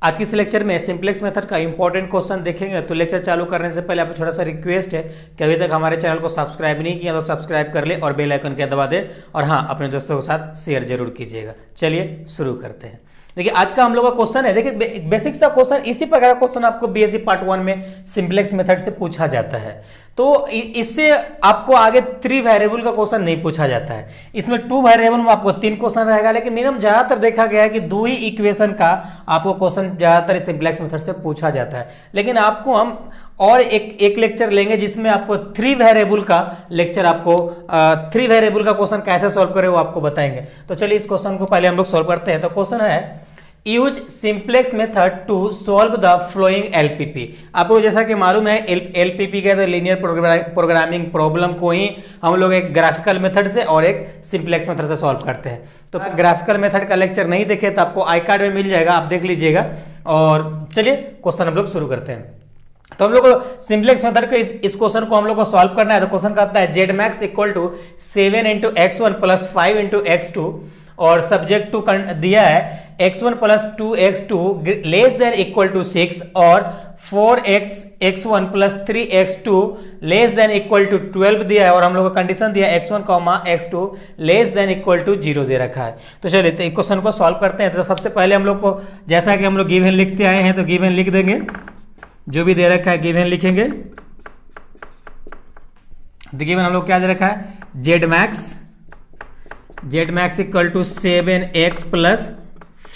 आज के इस लेक्चर में सिंपलेक्स मेथड का इंपॉर्टेंट क्वेश्चन देखेंगे। तो लेक्चर चालू करने से पहले आपको छोटा सा रिक्वेस्ट है कि अभी तक हमारे चैनल को सब्सक्राइब नहीं किया तो सब्सक्राइब कर ले और बेल आइकन के दबा दे, और हाँ, अपने दोस्तों के साथ शेयर जरूर कीजिएगा। चलिए शुरू करते हैं। देखिए आज का हम लोग का क्वेश्चन है, देखिए बेसिक सा क्वेश्चन, इसी प्रकार का क्वेश्चन आपको बीएससी पार्ट 1 में सिंपलेक्स मेथड से पूछा जाता है। तो इससे आपको आगे 3 वेरिएबल का क्वेश्चन नहीं पूछा जाता है। इसमें 2 वेरिएबल में आपको 3 क्वेश्चन रहेगा, लेकिन मिनिमम ज्यादातर देखा गया है कि 2 ही इक्वेशन का आपको क्वेश्चन ज्यादातर सिंपलेक्स मेथड से पूछा जाता है। लेकिन आपको हम और एक लेक्चर लेंगे जिसमें आपको 3 वेरिएबल का लेक्चर, आपको 3 वेरिएबल का क्वेश्चन कैसे सॉल्व करें वो आपको बताएंगे। तो चलिए इस क्वेश्चन को पहले हम लोग सॉल्व करते हैं। तो क्वेश्चन है use simplex method to solve the following LPP. आपको जैसा कि मालूम है एलपीपी के लीनियर प्रोग्रामिंग प्रॉब्लम को ही हम लोग एक ग्राफिकल मेथड से और एक सिंपलेक्स मेथड से सॉल्व करते हैं। तो ग्राफिकल मेथड का लेक्चर नहीं देखे तो आपको आई कार्ड में मिल जाएगा, आप देख लीजिएगा। और चलिए क्वेश्चन हम लोग शुरू करते हैं। तो हम लोग सिंपलेक्स मेथड के इस क्वेश्चन को हम लोग को सॉल्व करना है। तो क्वेश्चन कहता है Z max equal to 7 × x1 + 5 × x2, और सब्जेक्ट टू दिया है x1 + 2x2 less than equal to 6 और 4x1 + 3x2 less than equal to 12 दिया है, और हम लोग को कंडीशन दिया x1, x2 less than equal to 0 दे रखा है। तो चलिए तो क्वेश्चन को सॉल्व करते हैं। तो सबसे पहले हम लोग को, जैसा कि हम लोग गिवन लिखते आए हैं, तो गिवन लिख देंगे, जो भी दे रखा है गिवन लिखेंगे। तो गिवन हम लोग क्या दे रखा है, Z max equal to 7x +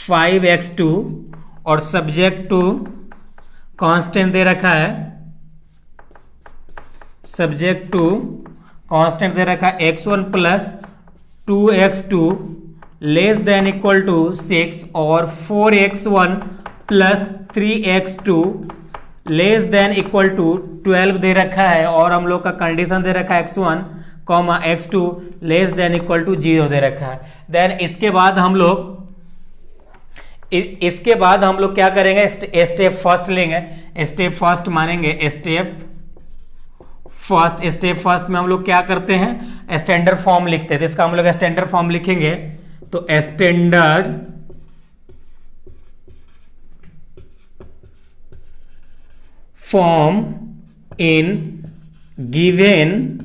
5x2, और सब्जेक्ट टू कांस्टेंट दे रखा है, सब्जेक्ट टू कांस्टेंट दे रखा है x1 + 2x2 less than equal to 6 और 4x1 + 3x2 less than equal to 12 दे रखा है, और हम लोग का कंडीशन दे रखा है x1, x2 less than equal to 0 दे रखा है। देन इसके बाद हम लोग क्या करेंगे, स्टेप फर्स्ट लेंगे। स्टेप फर्स्ट मानेंगे, स्टेप फर्स्ट में हम लोग क्या करते हैं, स्टैंडर्ड फॉर्म लिखते हैं। तो इसका हम लोग स्टैंडर्ड फॉर्म लिखेंगे। तो standard form in given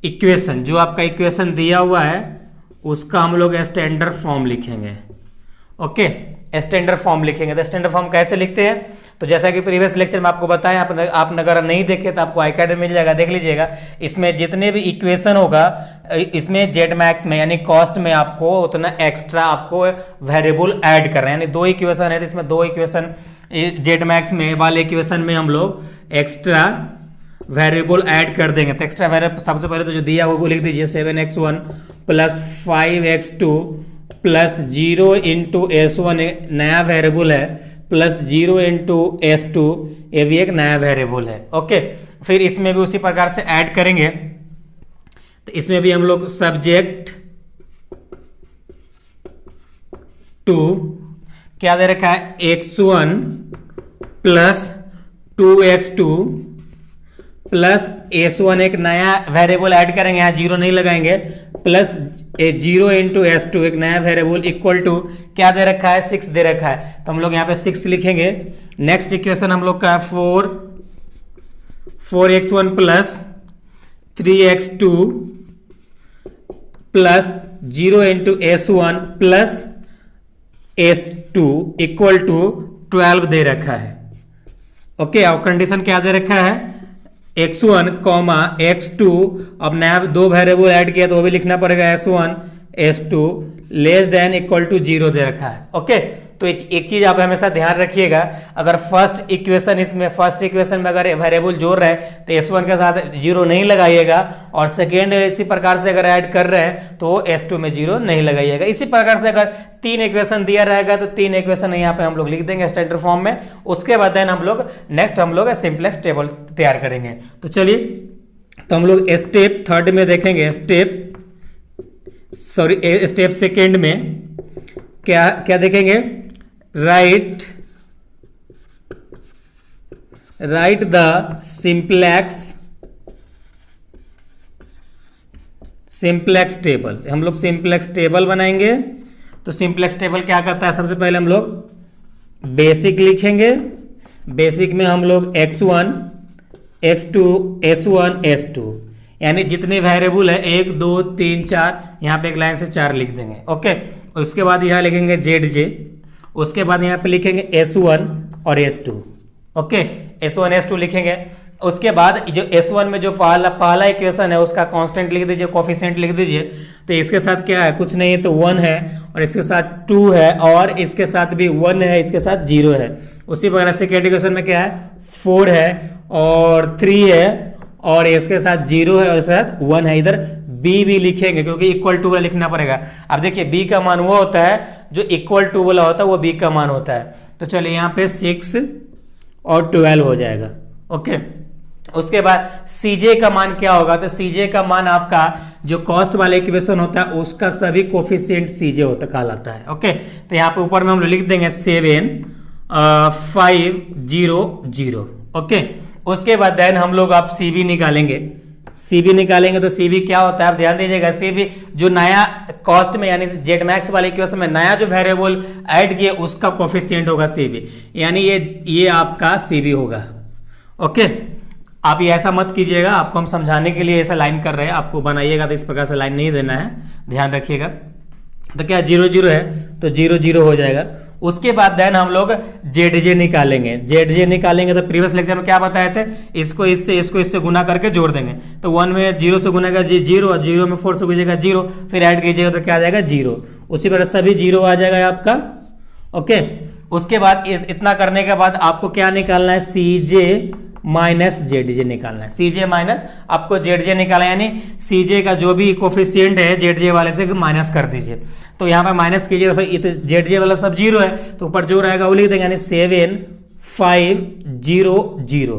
equation, जो आपका इक्वेशन दिया हुआ है उसका हम लोग स्टैंडर्ड फॉर्म लिखेंगे। ओके, स्टैंडर्ड फॉर्म लिखेंगे। तो स्टैंडर्ड फॉर्म कैसे लिखते हैं, तो जैसा कि प्रीवियस लेक्चर में आपको बताया, आप अगर नहीं देखे तो आपको आई कार्ड में मिल जाएगा, देख लीजिएगा। इसमें जितने भी इक्वेशन होगा, इसमें जेड मैक्स में यानी कॉस्ट में आपको उतना एक्स्ट्रा आपको वेरिएबल ऐड कर रहे हैं। यानी 2 इक्वेशन है तो इसमें 2 इक्वेशन जेड मैक्स में वाले इक्वेशन में हम लोग एक्स्ट्रा वेरिएबल ऐड कर देंगे। तो एक्स्ट्रा वेरिएबल सबसे पहले तो जो दिया वो लिख दीजिए, 7x1 + 5x2 + 0 × s1 एक नया वेरिएबल है, + 0 × s2 ये भी एक नया वेरिएबल है। ओके, फिर इसमें भी उसी प्रकार से ऐड करेंगे। तो इसमें भी हम लोग सब्जेक्ट टू क्या दे रखा है, x1 + 2x2 + s1 एक नया वेरिएबल ऐड करेंगे, यहाँ 0 नहीं लगाएंगे, + 0 × s2 एक नया वेरिएबल इक्वल टू क्या दे रखा है, 6 दे रखा है। तो हम लोग यहाँ पे 6 लिखेंगे। नेक्स्ट इक्वेशन हम लोग का 4x1 + 3x2 + 0 × s1 + s2 equal to 12 दे रखा है। ओके, और कंडीशन क्या दे रखा है, x1, x2, अब नया 2 वेरिएबल ऐड किया तो वो भी लिखना पड़ेगा, s1 s2 less than equal to 0 दे रखा है। ओके, तो एक चीज आप हमेशा ध्यान रखिएगा, अगर फर्स्ट इक्वेशन में अगर वेरिएबल जोड़ रहे हैं तो s1 के साथ 0 नहीं लगाइएगा, और सेकेंड इसी प्रकार से अगर ऐड कर रहे हैं तो s2 में 0 नहीं लगाइएगा। इसी प्रकार से अगर 3 इक्वेशन दिया रहेगा तो 3 इक्वेशन यहाँ पे हम लोग लिख देंगे स्टैंडर्ड फॉर्म में। उसके बाद देन हम लोग सिंपलेक्स टेबल तैयार करेंगे। तो चलिए, तो हम लोग स्टेप थर्ड में देखेंगे, स्टेप सेकेंड में क्या देखेंगे, राइट द सिंपलेक्स टेबल। हम लोग सिंपलेक्स टेबल बनाएंगे। तो सिंपलेक्स टेबल क्या करता है, सबसे पहले हम लोग बेसिक लिखेंगे, बेसिक में हम लोग x1 x2 s1 s2 यानी जितने वेरिएबल है 1 2 3 4 यहाँ पे एक लाइन से 4 लिख देंगे। ओके, उसके बाद यहाँ लिखेंगे zj, उसके बाद यहाँ पे लिखेंगे s1 और s2। ओके, s1 s2 लिखेंगे। उसके बाद जो s1 में जो पहला इक्वेशन है उसका कांस्टेंट लिख दीजिए, कोफिशिएंट लिख दीजिए। तो इसके साथ क्या है, कुछ नहीं है तो 1 है, और इसके साथ 2 है, और इसके साथ भी 1 है, इसके साथ 0 है। उसी प्रकार सेकेंड इक्वेशन में क्या है, 4 है और 3 है, और इसके साथ 0 है और इसके साथ 1 है। इधर b भी लिखेंगे क्योंकि इक्वल टू वाला लिखना पड़ेगा। अब देखिए b का मान वो होता है जो इक्वल टू वाला होता है, वो b का मान होता है। तो चलिए यहाँ पे 6 और 12 हो जाएगा। ओके, उसके बाद Cj का मान क्या होगा, तो Cj का मान आपका जो कॉस्ट वाला इक्वेशन होता है उसका सभी कोफिशिएंट Cj होता कहलाता है। ओके, तो यहाँ पे ऊपर में हम लोग लिख देंगे 7 5 0 0। ओके, उसके बाद देन हम लोग आप Cb निकालेंगे। Cb निकालेंगे तो Cb क्या होता है, आप ध्यान दीजिएगा। Cb जो नया कॉस्ट में यानी जेड मैक्स वाले इक्वेशन में नया जो वेरिएबल ऐड किए उसका कोफिशिएंट होगा Cb, यानी ये आपका Cb होगा। ओके, आप ये ऐसा मत कीजिएगा, आपको हम समझाने के लिए ऐसा लाइन कर रहे हैं, आपको बनाइएगा तो इस प्रकार से लाइन नहीं देना है, ध्यान रखिएगा। तो क्या 0 0 है तो 0 0 हो जाएगा। उसके बाद देन हम लोग जेड निकालेंगे। जेड निकालेंगे तो प्रीवियस लेक्चर में क्या बताए थे, इसको इससे गुना करके जोड़ देंगे। तो 1 में 0 से गुना का 0, और 0 में 4 से गुजेगा 0, फिर ऐड कीजिएगा तो क्या आ जाएगा 0। उसी प्रकार सभी 0 आ जाएगा आपका। ओके, उसके बाद इतना करने के बाद आपको क्या निकालना है, Cj माइनस जेड निकालना है। Cj माइनस आपको जेड निकालना है, यानी Cj का जो भी कोफिशिएंट है जेड वाले से माइनस कर दीजिए। तो यहाँ पे माइनस कीजिए तो जेड वाला सब 0 है, तो ऊपर जो रहेगा वो लिख देंगे, यानी 7 5 0 0।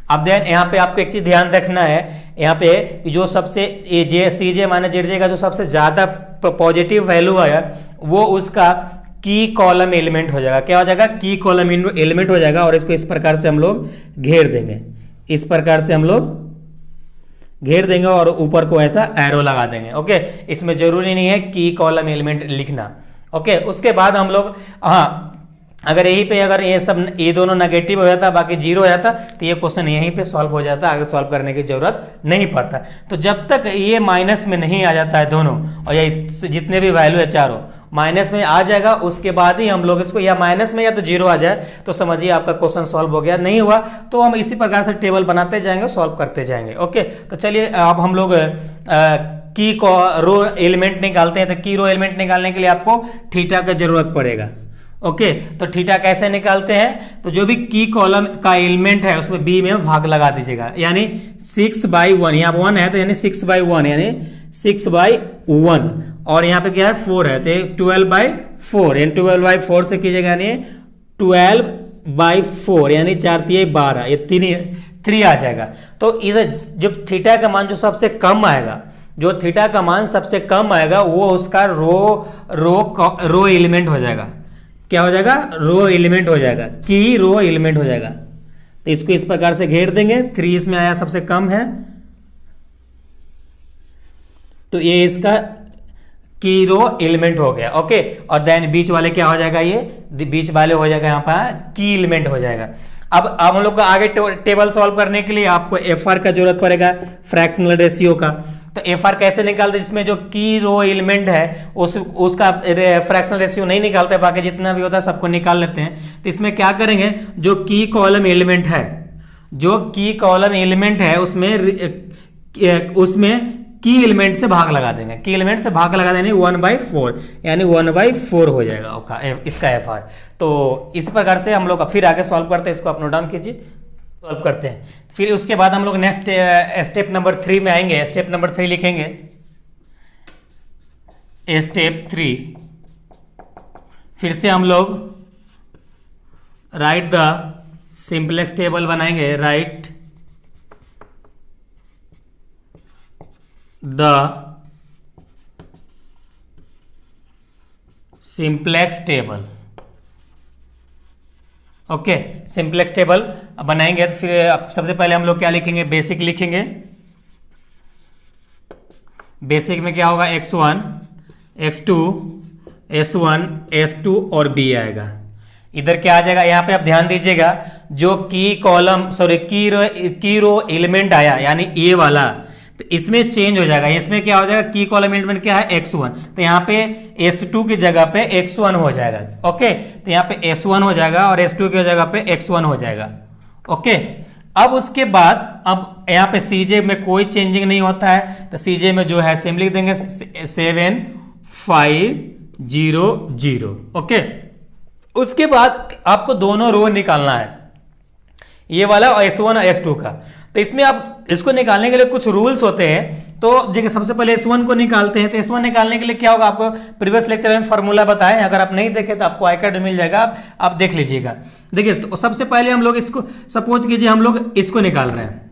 अब देन यहाँ पे आपको एक चीज ध्यान रखना है, यहाँ पे जो सबसे Cj माइनस जेड का जो सबसे ज्यादा पॉजिटिव वैल्यू आया वो उसका की कॉलम एलिमेंट हो जाएगा। क्या हो जाएगा, की कॉलम एलिमेंट हो जाएगा। और इसको इस प्रकार से हम लोग घेर देंगे, इस प्रकार से हम लोग घेर देंगे और ऊपर को ऐसा एरो लगा देंगे। ओके, इसमें जरूरी नहीं है की कॉलम एलिमेंट लिखना। ओके, उसके बाद हम लोग अगर यहीं पे अगर ये दोनों नेगेटिव हो जाता बाकी 0 हो जाता तो ये क्वेश्चन यहीं पे सॉल्व हो जाता, आगे सॉल्व करने की जरूरत नहीं पड़ता। तो जब तक ये माइनस में नहीं आ जाता है दोनों, और ये जितने भी वैल्यू है चारों माइनस में आ जाएगा, उसके बाद ही हम लोग इसको या माइनस में या तो 0 आ जाए तो समझिए आपका क्वेश्चन सॉल्व हो गया। नहीं हुआ तो हम इसी प्रकार से टेबल बनाते जाएंगे, सॉल्व करते जाएंगे। ओके, तो चलिए अब हम लोग की रो एलिमेंट निकालते हैं। तो की रो एलिमेंट निकालने के लिए आपको थीटा का जरूरत पड़ेगा। ओके, तो थीटा कैसे निकालते हैं, तो जो भी की कॉलम का एलिमेंट है उसमें बी में भाग लगा दीजिएगा, यानी 6/1, यहाँ 1 है तो यानी 6/1 यानी 6/1, और यहाँ पे क्या है 4 है तो 12/4, यानी 12/4 से कीजिएगा, यानी 12/4 यानी 4 3 12, ये 3 आ जाएगा। तो इधर जब थीटा का मान जो सबसे कम आएगा, जो थीटा का मान सबसे कम आएगा वो उसका रो एलिमेंट हो जाएगा। क्या हो जाएगा, रो एलिमेंट हो जाएगा, की रो एलिमेंट हो जाएगा। तो इसको इस प्रकार से घेर देंगे, 3 इसमें आया सबसे कम है तो ये इसका की रो एलिमेंट हो गया। ओके, और देन बीच वाले क्या हो जाएगा, ये बीच वाले हो जाएगा यहाँ पर की एलिमेंट हो जाएगा। अब हम लोग को आगे टेबल सॉल्व करने के लिए आपको एफआर का जरूरत पड़ेगा, फ्रैक्शनल रेशियो का। तो एफआर कैसे निकालते, जिसमें जो की रो एलिमेंट है उसका फ्रैक्शनल रेशियो नहीं निकालते, बाकी जितना भी होता है सबको निकाल लेते हैं। तो इसमें क्या करेंगे, जो की कॉलम एलिमेंट है, जो की कॉलम एलिमेंट है उसमें की एलिमेंट से भाग लगा देंगे, की एलिमेंट से भाग लगा देंगे 1/4, यानी 1/4 हो जाएगा इसका एफआर। तो इस प्रकार से हम लोग फिर आगे सॉल्व करते हैं, इसको आप नोट डाउन कीजिए, सॉल्व करते हैं। फिर उसके बाद हम लोग नेक्स्ट स्टेप नंबर 3 में आएंगे। स्टेप नंबर 3 लिखेंगे, स्टेप 3। फिर से हम लोग राइट द सिंपलेक्स टेबल बनाएंगे, right the simplex table. Okay, simplex table बनाएंगे तो फिर सबसे पहले हम लोग क्या लिखेंगे, बेसिक लिखेंगे। बेसिक में क्या होगा, x1 x2 s1 s2 और b आएगा। इधर क्या आ जाएगा, यहाँ पे आप ध्यान दीजिएगा, जो की रो एलिमेंट आया यानी ए वाला, तो इसमें चेंज हो जाएगा। इसमें क्या हो जाएगा, की कॉलम एलिमेंट क्या है x1, तो यहाँ पे s2 की जगह पे x1 हो जाएगा। ओके, तो यहाँ पे s1 हो जाएगा और s2 की जगह पे x1 हो जाएगा। ओके, अब उसके बाद अब यहाँ पे cj में कोई चेंजिंग नहीं होता है, तो cj में जो है सेम लिख देंगे 7500। ओके, उसके बाद आपको दोनों रो निकालना है, ये वाला और S1 और S2 का। तो इसमें आप इसको निकालने के लिए कुछ रूल्स होते हैं। तो देखिए, सबसे पहले S1 को निकालते हैं। तो S1 निकालने के लिए क्या होगा, आपको प्रीवियस लेक्चर में फॉर्मूला बताएं, अगर आप नहीं देखे तो आपको iCard मिल जाएगा, आप देख लीजिएगा। देखिए, तो सबसे पहले हम लोग इसको सपोज कीजिए हम लोग इसको निकाल रहे हैं,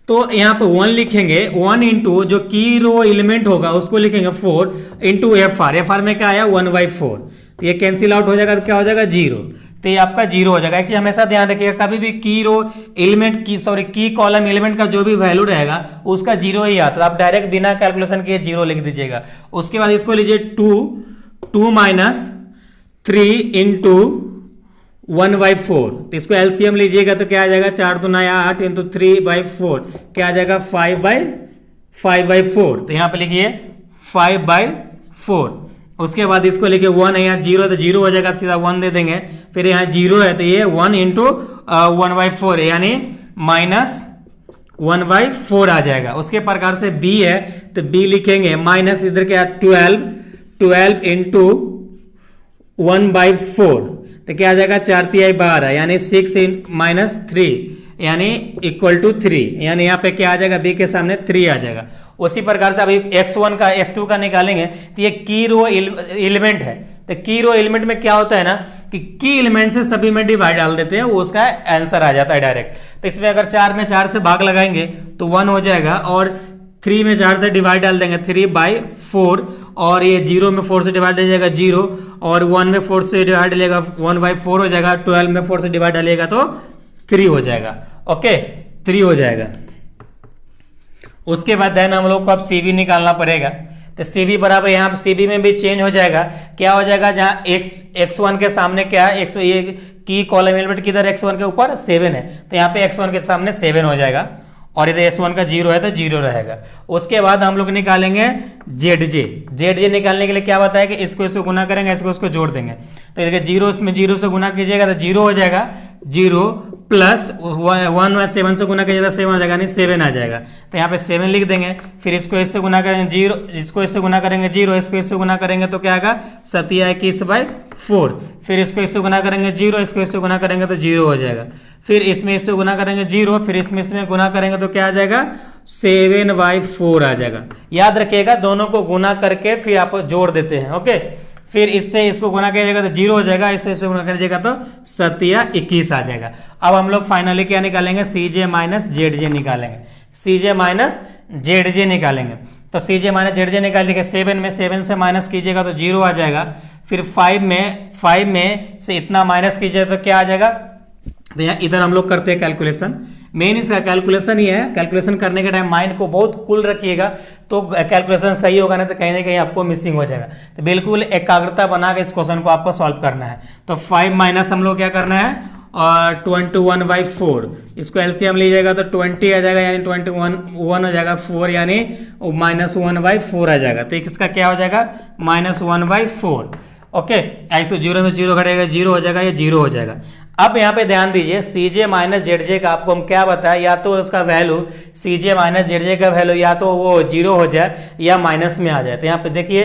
तो यहाँ पे 1 लिखेंगे, 1 इंटू जो की रो एलिमेंट होगा उसको लिखेंगे 4 इंटू FR में क्या आया 1/4, तो ये कैंसिल आउट हो जाएगा, तो क्या हो जाएगा 0, तो ये आपका 0 हो जाएगा। एक चीज हमेशा ध्यान रखिएगा, कभी भी की रो एलिमेंट की कॉलम एलिमेंट का जो भी वैल्यू रहेगा उसका 0 ही आता है, आप डायरेक्ट बिना कैलकुलेशन किए 0 लिख दीजिएगा। उसके बाद इसको लीजिए 2 माइनस 3 इंटू 1/4, तो इसको एलसीएम लीजिएगा तो क्या आ जाएगा 4 दूना 8 इंटू 3/4, क्या आ जाएगा 5/4, तो यहाँ पे लिखिए 5/4। उसके बाद इसको लिखिए 1 है, यहाँ 0 तो 0 हो जाएगा, सीधा 1 दे देंगे। फिर यहाँ 0 है तो ये 1 इंटू 1/4 यानी -1/4 आ जाएगा। उसके प्रकार से b है तो b लिखेंगे माइनस इधर क्या 12 इंटू 1/4, तो क्या आ जाएगा 4 तिहाई 12 यानी 6 माइनस 3 यानी इक्वल टू 3, यानी यहाँ पे क्या आ जाएगा b के सामने 3 आ जाएगा। उसी प्रकार से अभी x1 का s2 का निकालेंगे, तो ये की रो एलिमेंट है, तो की रो एलिमेंट में क्या होता है ना कि की एलिमेंट से सभी में डिवाइड डाल देते हैं, वो उसका आंसर आ जाता है डायरेक्ट। तो इसमें अगर 4 में 4 से भाग लगाएंगे तो 1 हो जाएगा, और 3 में 4 से डिवाइड डाल देंगे 3/4, और ये 0 में 4 से डिवाइड हो जाएगा 0, और 1 में 4 से डिवाइड डालेगा 1/4 हो जाएगा, 12 में 4 से डिवाइड डालिएगा तो 3 हो जाएगा। ओके, 3 हो जाएगा। उसके बाद देन हम लोग को अब CV निकालना पड़ेगा, तो CV बराबर यहाँ CV में भी चेंज हो जाएगा, क्या हो जाएगा जहाँ x1 के सामने क्या है, ये की कॉलम एलिमेंट किधर x1 के ऊपर 7 है, तो यहाँ पे x1 के सामने 7 हो जाएगा, और इधर S1 का 0 है तो 0 रहेगा। उसके बाद हम लोग निकालेंगे ZJ निकालने के लिए क्या बताया कि इसको गुना करेंगे, इसको जोड़ देंगे, तो देखिए 0 में 0 से गुना कीजिएगा तो 0 हो जाएगा, 0 प्लस 1 7 से गुना कीजिएगा 7 हो जाएगा, यानी 7 आ जाएगा, तो यहाँ पे 7 लिख देंगे। फिर इसको इससे गुना करेंगे 0, इसको इससे गुना करेंगे 0, इसको इससे गुना करेंगे तो क्या आएगा 7/4, फिर इसको इससे गुना करेंगे 0, इसको इससे गुना करेंगे तो 0 हो जाएगा, फिर इसमें इससे गुना करेंगे 0, फिर इसमें गुना करेंगे तो क्या आ जाएगा 7/4 आ जाएगा। याद रखिएगा दोनों को गुना करके फिर आप जोड़ देते हैं। ओके, फिर इससे इसको गुना कीजिएगा तो 0 हो जाएगा, इससे गुना कीजिएगा तो 7/21 आ जाएगा। अब हम लोग फाइनली क्या निकालेंगे, CJ माइनस ZJ निकालेंगे, CJ माइनस ZJ निकालेंगे। तो CJ माइनस ZJ निकाल देंगे, 7 से माइनस कीजिएगा तो 0 आ जाएगा, फिर 5 में से इतना माइनस कीजिएगा तो क्या आ जाएगा, तो यहाँ इधर हम लोग करते हैं कैलकुलेशन। मेन इसका कैलकुलेशन ही है, कैलकुलेशन करने के टाइम माइंड को बहुत कूल रखिएगा तो कैलकुलेशन सही होगा, नहीं तो कहीं ना कहीं आपको मिसिंग हो जाएगा। तो बिल्कुल एकाग्रता बना के इस क्वेश्चन को आपको सॉल्व करना है। तो 5 माइनस हम लोग क्या करना है, और 21/4, इसको एलसीएम लीजिएगा तो 20 आ जाएगा, यानी 1 हो जाएगा 4, यानी -1/4 आ जाएगा, तो इसका क्या हो जाएगा -1/4। ओके, ऐसे 0 में 0 घटेगा 0 हो जाएगा, ये 0 हो जाएगा। अब यहाँ पे ध्यान दीजिए, CJ माइनस ZJ का आपको हम क्या बताया, या तो उसका वैल्यू CJ माइनस ZJ का वैल्यू या तो वो 0 हो जाए या माइनस में आ जाए। तो यहाँ पे देखिए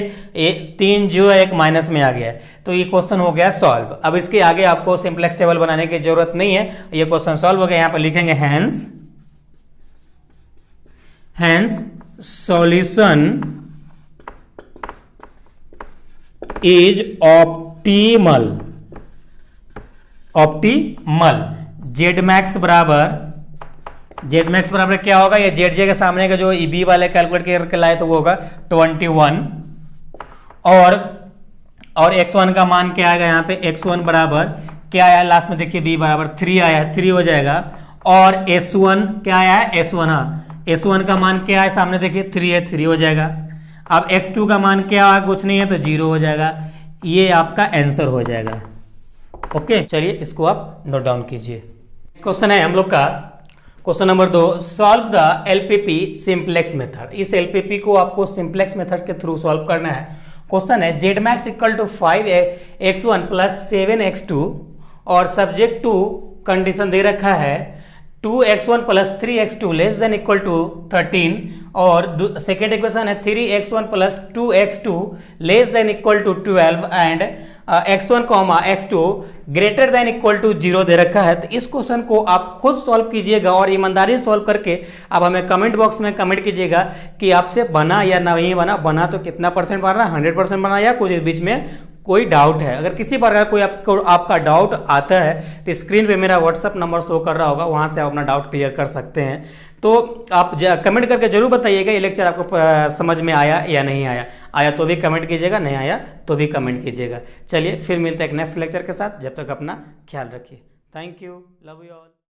3 0 1 माइनस में आ गया है, तो ये क्वेश्चन हो गया सॉल्व। अब इसके आगे आपको सिंपलेक्स टेबल बनाने की जरूरत नहीं है, ये क्वेश्चन सॉल्व हो गया। यहाँ पे लिखेंगे hence solution is optimal. Z max बराबर क्या होगा, ये ZJ के सामने का जो B वाले कैलकुलेट करके लाए तो वो होगा 21, और x1 का मान क्या आएगा, यहाँ पे x1 बराबर क्या आया लास्ट में देखिए, B बराबर 3 आया है, 3 हो जाएगा, और S1 क्या आया है, S1, हाँ S1 का मान क्या है सामने देखिए 3 है, 3 हो जाएगा। अब x2 का मान क्या है, कुछ नहीं है तो 0 हो जाएगा। ये आपका आंसर हो जाएगा। ओके, चलिए इसको आप नोट डाउन कीजिए। क्वेश्चन है हम लोग का question number 2, solve the LPP simplex method. इस एलपीपी को आपको सिंप्लेक्स मेथड के थ्रू सॉल्व करना है। क्वेश्चन है Z max equal to 5x1 plus 7x2 और सब्जेक्ट टू कंडीशन दे रखा है 2x1 plus 3x2 less than equal to 13 और सेकेंड इक्वेशन है 3x1 plus 2x2 less than equal to 12 and x1 x2 greater than equal to 0 दे रखा है। तो इस क्वेश्चन को आप खुद सॉल्व कीजिएगा और ईमानदारी से सॉल्व करके आप हमें कमेंट बॉक्स में कमेंट कीजिएगा कि आपसे बना या नहीं बना, बना तो कितना परसेंट बना, 100% बना या कुछ बीच में कोई डाउट है। अगर किसी प्रकार कोई आपका डाउट आता है तो स्क्रीन पे मेरा व्हाट्सअप नंबर शो कर रहा होगा, वहां से आप अपना डाउट क्लियर कर सकते हैं। तो आप कमेंट करके जरूर बताइएगा ये लेक्चर आपको समझ में आया या नहीं आया। आया तो भी कमेंट कीजिएगा, नहीं आया तो भी कमेंट कीजिएगा। चलिए फिर मिलते हैं एक नेक्स्ट लेक्चर के साथ, जब तक अपना ख्याल रखिए। Thank you, love you all.